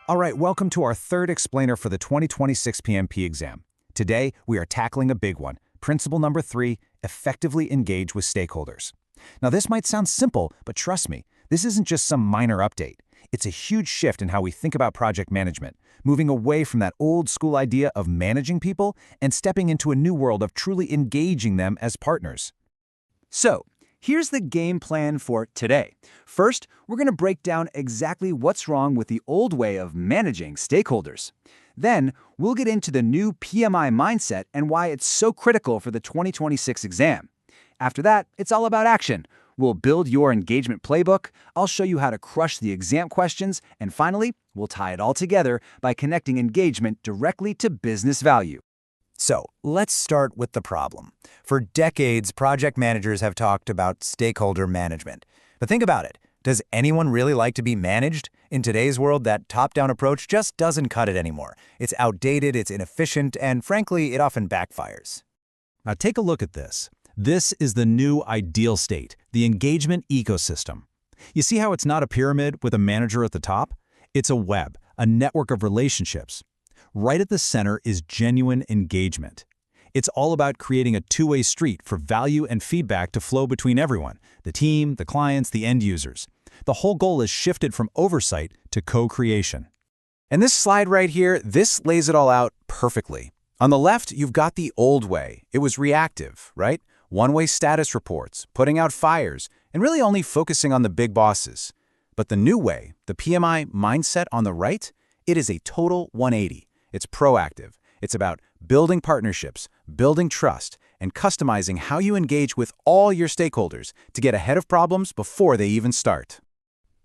All right, welcome to our third explainer for the 2026 PMP exam. Today, we are tackling a big one. Principle number 3, effectively engage with stakeholders. Now, this might sound simple, but trust me, this isn't just some minor update. It's a huge shift in how we think about project management, moving away from that old school idea of managing people and stepping into a new world of truly engaging them as partners. So, here's the game plan for today. First, we're going to break down exactly what's wrong with the old way of managing stakeholders. Then, we'll get into the new PMI mindset and why it's so critical for the 2026 exam. After that, it's all about action. We'll build your engagement playbook, I'll show you how to crush the exam questions, and finally, we'll tie it all together by connecting engagement directly to business value. So, let's start with the problem. For decades, project managers have talked about stakeholder management. But think about it. Does anyone really like to be managed? In today's world, that top-down approach just doesn't cut it anymore. It's outdated, it's inefficient, and frankly, it often backfires. Now take a look at this. This is the new ideal state, the engagement ecosystem. You see how it's not a pyramid with a manager at the top? It's a web, a network of relationships. Right at the center is genuine engagement. It's all about creating a two-way street for value and feedback to flow between everyone, the team, the clients, the end users. The whole goal is shifted from oversight to co-creation. And this slide right here, this lays it all out perfectly. On the left, you've got the old way. It was reactive, right? One-way status reports, putting out fires, and really only focusing on the big bosses. But the new way, the PMI mindset on the right, it is a total 180. It's proactive. It's about building partnerships, building trust, and customizing how you engage with all your stakeholders to get ahead of problems before they even start.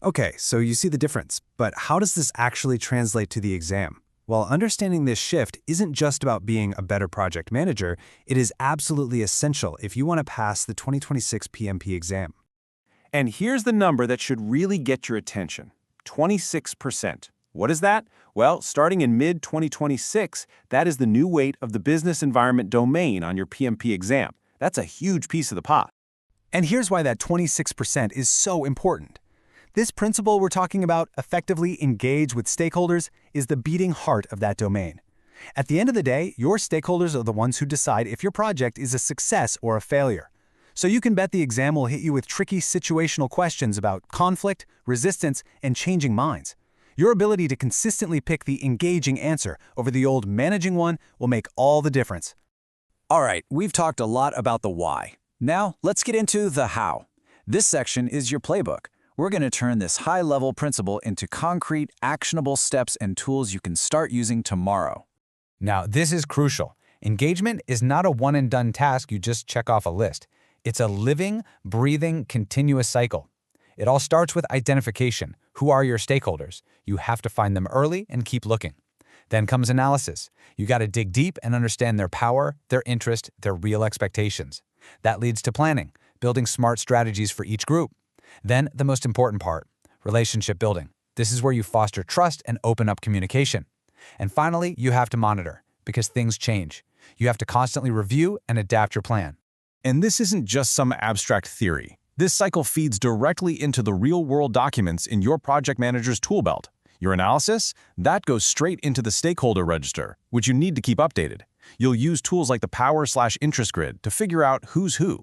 Okay, so you see the difference, but how does this actually translate to the exam? Well, understanding this shift isn't just about being a better project manager, it is absolutely essential if you want to pass the 2026 PMP exam. And here's the number that should really get your attention: 26%. What is that? Well, starting in mid-2026, that is the new weight of the business environment domain on your PMP exam. That's a huge piece of the pie. And here's why that 26% is so important. This principle we're talking about, effectively engage with stakeholders, is the beating heart of that domain. At the end of the day, your stakeholders are the ones who decide if your project is a success or a failure. So you can bet the exam will hit you with tricky situational questions about conflict, resistance, and changing minds. Your ability to consistently pick the engaging answer over the old managing one will make all the difference. All right, we've talked a lot about the why. Now, let's get into the how. This section is your playbook. We're going to turn this high-level principle into concrete, actionable steps and tools you can start using tomorrow. Now, this is crucial. Engagement is not a one-and-done task you just check off a list. It's a living, breathing, continuous cycle. It all starts with identification. Who are your stakeholders? You have to find them early and keep looking. Then comes analysis. You got to dig deep and understand their power, their interest, their real expectations. That leads to planning, building smart strategies for each group. Then the most important part, relationship building. This is where you foster trust and open up communication. And finally, you have to monitor, because things change. You have to constantly review and adapt your plan. And this isn't just some abstract theory. This cycle feeds directly into the real-world documents in your project manager's tool belt. Your analysis? That goes straight into the stakeholder register, which you need to keep updated. You'll use tools like the power/interest grid to figure out who's who.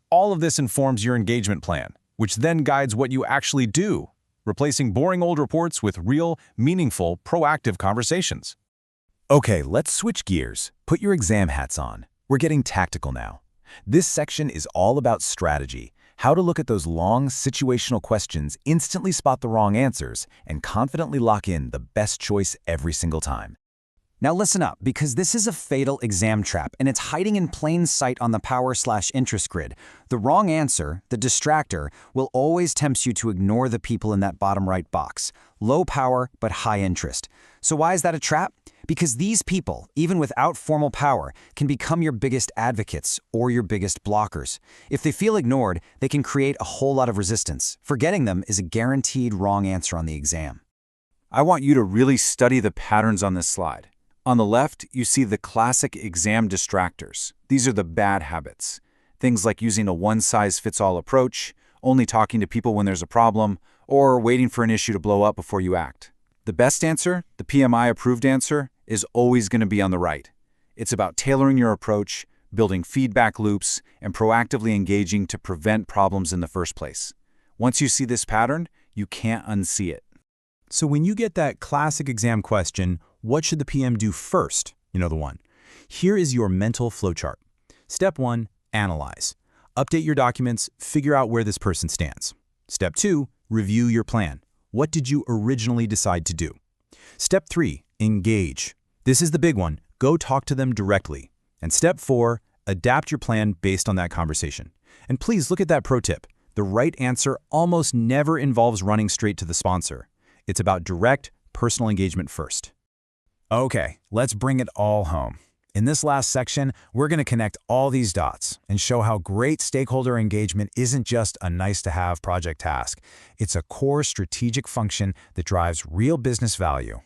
All of this informs your engagement plan, which then guides what you actually do, replacing boring old reports with real, meaningful, proactive conversations. Okay, let's switch gears. Put your exam hats on. We're getting tactical now. This section is all about strategy, how to look at those long, situational questions, instantly spot the wrong answers, and confidently lock in the best choice every single time. Now listen up, because this is a fatal exam trap, and it's hiding in plain sight on the power/interest grid. The wrong answer, the distractor, will always tempt you to ignore the people in that bottom right box. Low power, but high interest. So why is that a trap? Because these people, even without formal power, can become your biggest advocates or your biggest blockers. If they feel ignored, they can create a whole lot of resistance. Forgetting them is a guaranteed wrong answer on the exam. I want you to really study the patterns on this slide. On the left, you see the classic exam distractors. These are the bad habits. Things like using a one-size-fits-all approach, only talking to people when there's a problem, or waiting for an issue to blow up before you act. The best answer, the PMI-approved answer, is always going to be on the right. It's about tailoring your approach, building feedback loops, and proactively engaging to prevent problems in the first place. Once you see this pattern, you can't unsee it. So when you get that classic exam question, what should the PM do first? You know the one. Here is your mental flowchart. Step 1, analyze. Update your documents, figure out where this person stands. Step 2, review your plan. What did you originally decide to do? Step 3, engage. This is the big one. Go talk to them directly. And step 4, adapt your plan based on that conversation. And please look at that pro tip. The right answer almost never involves running straight to the sponsor. It's about direct, personal engagement first. Okay, let's bring it all home. In this last section, we're going to connect all these dots and show how great stakeholder engagement isn't just a nice-to-have project task. It's a core strategic function that drives real business value.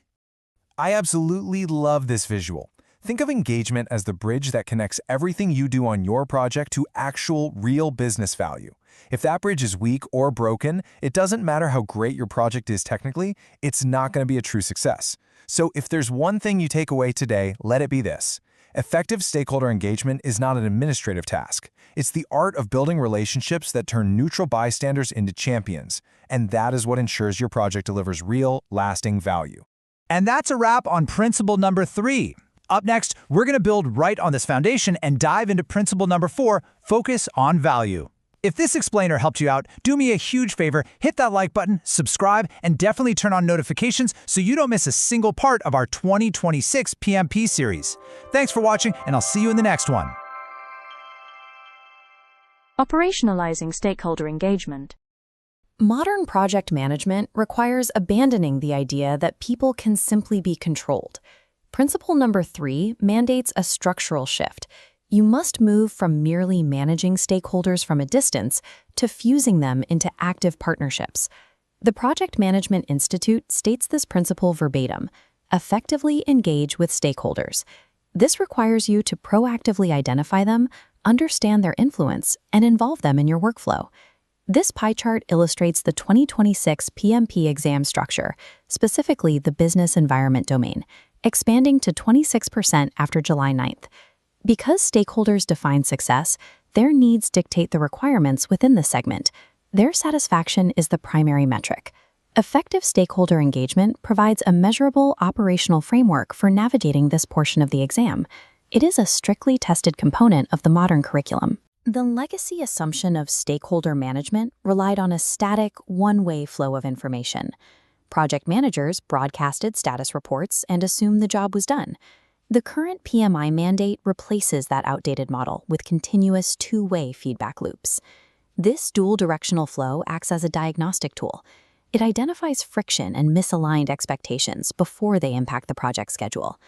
I absolutely love this visual. Think of engagement as the bridge that connects everything you do on your project to actual, real business value. If that bridge is weak or broken, it doesn't matter how great your project is technically, it's not going to be a true success. So if there's one thing you take away today, let it be this. Effective stakeholder engagement is not an administrative task. It's the art of building relationships that turn neutral bystanders into champions, and that is what ensures your project delivers real, lasting value. And that's a wrap on principle number 3. Up next, we're going to build right on this foundation and dive into principle number 4, focus on value. If this explainer helped you out, do me a huge favor, hit that like button, subscribe, and definitely turn on notifications so you don't miss a single part of our 2026 PMP series. Thanks for watching, and I'll see you in the next one. Operationalizing stakeholder engagement. Modern project management requires abandoning the idea that people can simply be controlled. Principle number 3 mandates a structural shift. You must move from merely managing stakeholders from a distance to fusing them into active partnerships. The Project Management Institute states this principle verbatim: effectively engage with stakeholders. This requires you to proactively identify them, understand their influence, and involve them in your workflow. This pie chart illustrates the 2026 PMP exam structure, specifically the business environment domain, expanding to 26% after July 9th. Because stakeholders define success, their needs dictate the requirements within the segment. Their satisfaction is the primary metric. Effective stakeholder engagement provides a measurable operational framework for navigating this portion of the exam. It is a strictly tested component of the modern curriculum. The legacy assumption of stakeholder management relied on a static, one-way flow of information. Project managers broadcasted status reports and assumed the job was done. The current PMI mandate replaces that outdated model with continuous two-way feedback loops. This dual-directional flow acts as a diagnostic tool. It identifies friction and misaligned expectations before they impact the project schedule.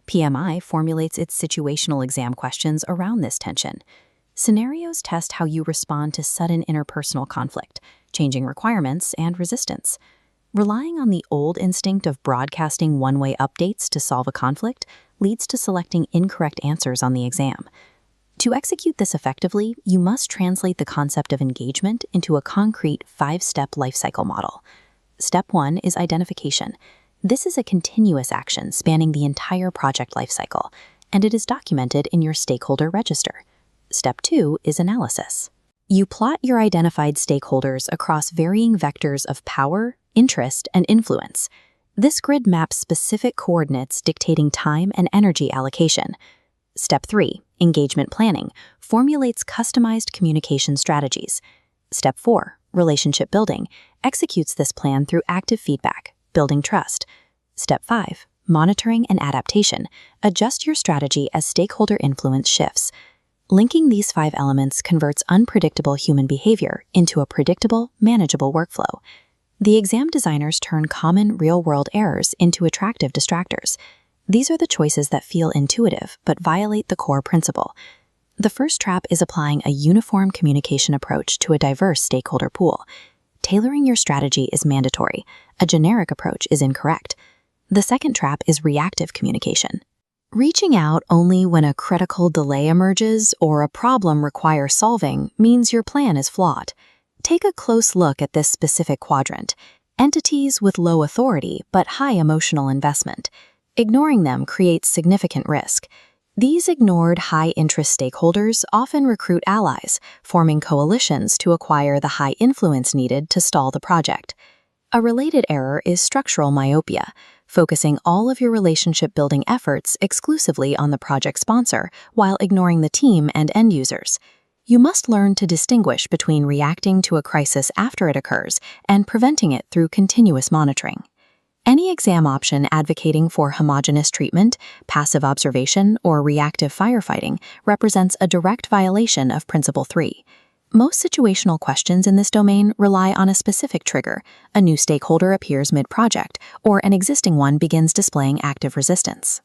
PMI formulates its situational exam questions around this tension. Scenarios test how you respond to sudden interpersonal conflict, changing requirements, and resistance. Relying on the old instinct of broadcasting one-way updates to solve a conflict leads to selecting incorrect answers on the exam. To execute this effectively, you must translate the concept of engagement into a concrete 5-step lifecycle model. Step 1 is identification. This is a continuous action spanning the entire project lifecycle, and it is documented in your stakeholder register. Step 2 is analysis. You plot your identified stakeholders across varying vectors of power, interest, and influence. This grid maps specific coordinates dictating time and energy allocation. Step 3, engagement planning, formulates customized communication strategies. Step 4, relationship building, executes this plan through active feedback, building trust. Step 5, monitoring and adaptation, adjust your strategy as stakeholder influence shifts. Linking these 5 elements converts unpredictable human behavior into a predictable, manageable workflow. The exam designers turn common real-world errors into attractive distractors. These are the choices that feel intuitive but violate the core principle. The first trap is applying a uniform communication approach to a diverse stakeholder pool. Tailoring your strategy is mandatory. A generic approach is incorrect. The second trap is reactive communication. Reaching out only when a critical delay emerges or a problem requires solving means your plan is flawed. Take a close look at this specific quadrant. entities with low authority but high emotional investment. Ignoring them creates significant risk. These ignored high-interest stakeholders often recruit allies, forming coalitions to acquire the high influence needed to stall the project. A related error is structural myopia, focusing all of your relationship-building efforts exclusively on the project sponsor while ignoring the team and end users. You must learn to distinguish between reacting to a crisis after it occurs and preventing it through continuous monitoring. Any exam option advocating for homogeneous treatment, passive observation, or reactive firefighting represents a direct violation of Principle 3. Most situational questions in this domain rely on a specific trigger. A new stakeholder appears mid-project, or an existing one begins displaying active resistance.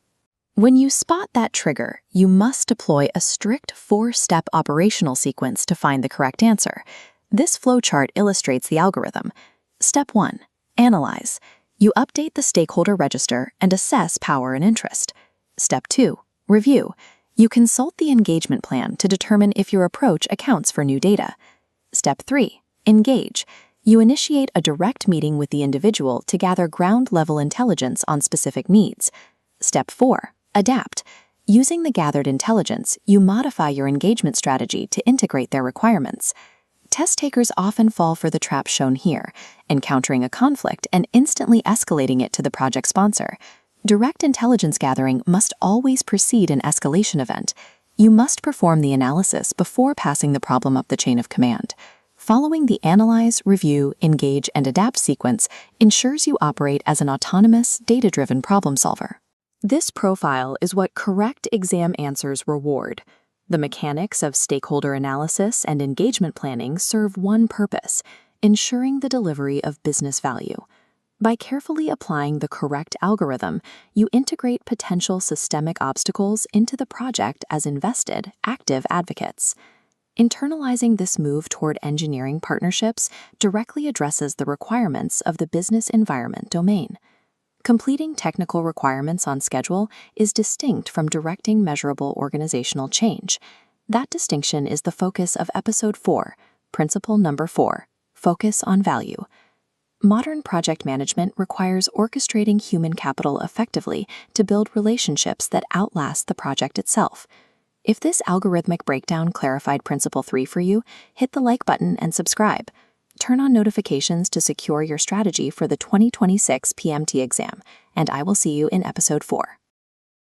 When you spot that trigger, you must deploy a strict 4-step operational sequence to find the correct answer. This flowchart illustrates the algorithm. Step 1. Analyze. You update the stakeholder register and assess power and interest. Step 2. Review. You consult the engagement plan to determine if your approach accounts for new data. Step 3. Engage. You initiate a direct meeting with the individual to gather ground-level intelligence on specific needs. Step 4. Adapt. Using the gathered intelligence, you modify your engagement strategy to integrate their requirements. Test takers often fall for the trap shown here, encountering a conflict and instantly escalating it to the project sponsor. Direct intelligence gathering must always precede an escalation event. You must perform the analysis before passing the problem up the chain of command. Following the analyze, review, engage, and adapt sequence ensures you operate as an autonomous, data-driven problem solver. This profile is what correct exam answers reward. The mechanics of stakeholder analysis and engagement planning serve one purpose: ensuring the delivery of business value. By carefully applying the correct algorithm, you integrate potential systemic obstacles into the project as invested, active advocates. Internalizing this move toward engineering partnerships directly addresses the requirements of the business environment domain. Completing technical requirements on schedule is distinct from directing measurable organizational change. That distinction is the focus of Episode 4, Principle Number 4, Focus on Value. Modern project management requires orchestrating human capital effectively to build relationships that outlast the project itself. If this algorithmic breakdown clarified Principle 3 for you, hit the like button and subscribe. Turn on notifications to secure your strategy for the 2026 PMT exam, and I will see you in Episode 4.